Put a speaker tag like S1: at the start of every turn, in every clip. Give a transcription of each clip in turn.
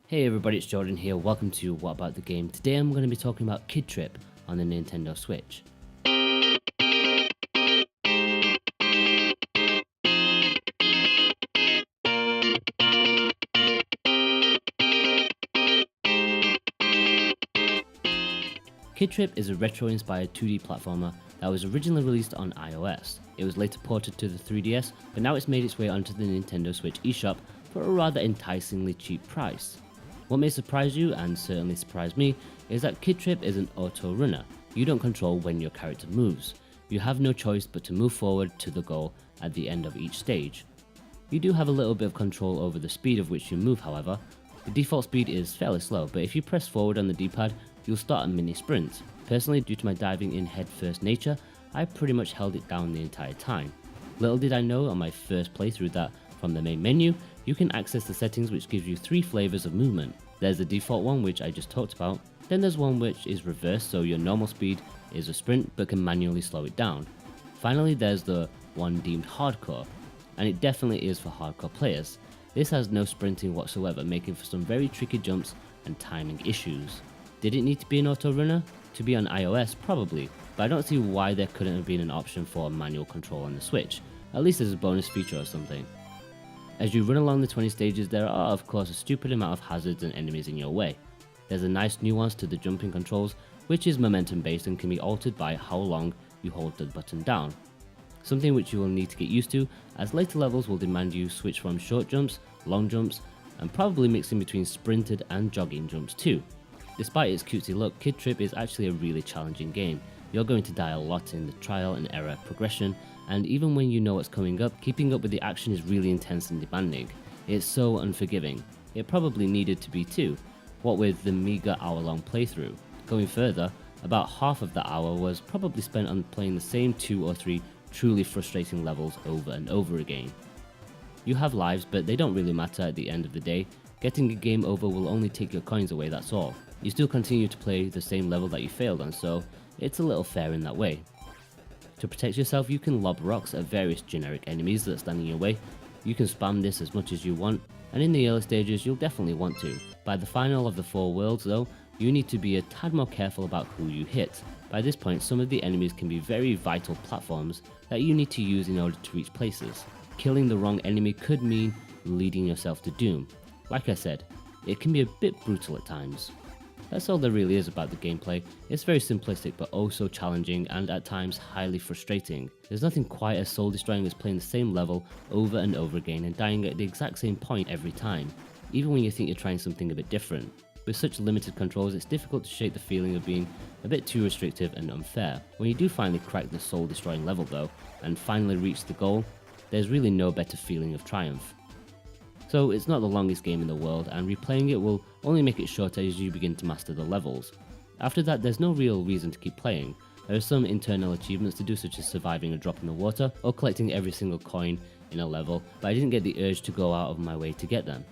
S1: Hey everybody, it's Jordan here, welcome to What About the Game. Today I'm going to be talking about Kid Tripp on the Nintendo Switch. Kid Tripp is a retro-inspired 2D platformer that was originally released on iOS. It was later ported to the 3DS, but now it's made its way onto the Nintendo Switch eShop for a rather enticingly cheap price. What may surprise you, and certainly surprised me, is that Kid Tripp is an auto-runner. You don't control when your character moves. You have no choice but to move forward to the goal at the end of each stage. You do have a little bit of control over the speed of which you move, however. The default speed is fairly slow, but if you press forward on the D-pad, you'll start a mini sprint. Personally, due to my diving in head-first nature, I pretty much held it down the entire time. Little did I know on my first playthrough that from the main menu, you can access the settings which gives you 3 flavors of movement. There's the default one which I just talked about, then there's one which is reversed, so your normal speed is a sprint but can manually slow it down. Finally, there's the one deemed hardcore, and it definitely is for hardcore players. This has no sprinting whatsoever, making for some very tricky jumps and timing issues. Did it need to be an auto runner? To be on iOS, probably, but I don't see why there couldn't have been an option for manual control on the Switch, at least as a bonus feature or something. As you run along the 20 stages, there are of course a stupid amount of hazards and enemies in your way. There's a nice nuance to the jumping controls, which is momentum based and can be altered by how long you hold the button down. Something which you will need to get used to, as later levels will demand you switch from short jumps, long jumps, and probably mixing between sprinted and jogging jumps too. Despite its cutesy look, Kid Tripp is actually a really challenging game. You're going to die a lot in the trial and error progression, and even when you know what's coming up, keeping up with the action is really intense and demanding. It's so unforgiving. It probably needed to be too, what with the meager hour-long playthrough. Going further, about half of that hour was probably spent on playing the same 2 or 3 truly frustrating levels over and over again. You have lives, but they don't really matter at the end of the day. Getting a game over will only take your coins away, that's all. You still continue to play the same level that you failed on, so it's a little fair in that way. To protect yourself, you can lob rocks at various generic enemies that stand in your way. You can spam this as much as you want, and in the early stages you'll definitely want to. By the final of the 4 worlds though, you need to be a tad more careful about who you hit. By this point, some of the enemies can be very vital platforms that you need to use in order to reach places. Killing the wrong enemy could mean leading yourself to doom. Like I said, it can be a bit brutal at times. That's all there really is about the gameplay. It's very simplistic but also challenging and at times highly frustrating. There's nothing quite as soul destroying as playing the same level over and over again and dying at the exact same point every time, even when you think you're trying something a bit different. With such limited controls, it's difficult to shake the feeling of being a bit too restrictive and unfair. When you do finally crack the soul destroying level though, and finally reach the goal, there's really no better feeling of triumph. So it's not the longest game in the world, and replaying it will only make it shorter as you begin to master the levels. After that, there's no real reason to keep playing. There are some internal achievements to do, such as surviving a drop in the water or collecting every single coin in a level, but I didn't get the urge to go out of my way to get them.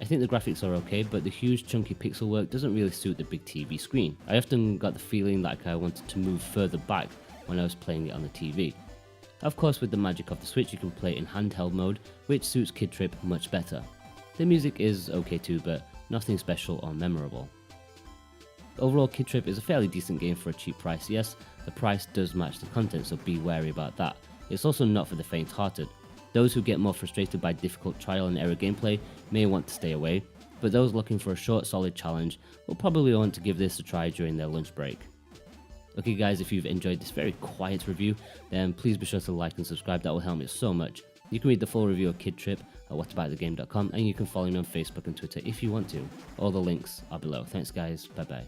S1: I think the graphics are okay, but the huge chunky pixel work doesn't really suit the big TV screen. I often got the feeling like I wanted to move further back when I was playing it on the TV. Of course, with the magic of the Switch, you can play it in handheld mode, which suits Kid Tripp much better. The music is okay too, but nothing special or memorable. Overall, Kid Tripp is a fairly decent game for a cheap price. Yes, the price does match the content, so be wary about that. It's also not for the faint-hearted. Those who get more frustrated by difficult trial and error gameplay may want to stay away, but those looking for a short, solid challenge will probably want to give this a try during their lunch break. Okay guys, if you've enjoyed this very quiet review, then please be sure to like and subscribe, that will help me so much. You can read the full review of Kid Tripp at whataboutthegame.com, and you can follow me on Facebook and Twitter if you want to. All the links are below. Thanks guys, bye bye.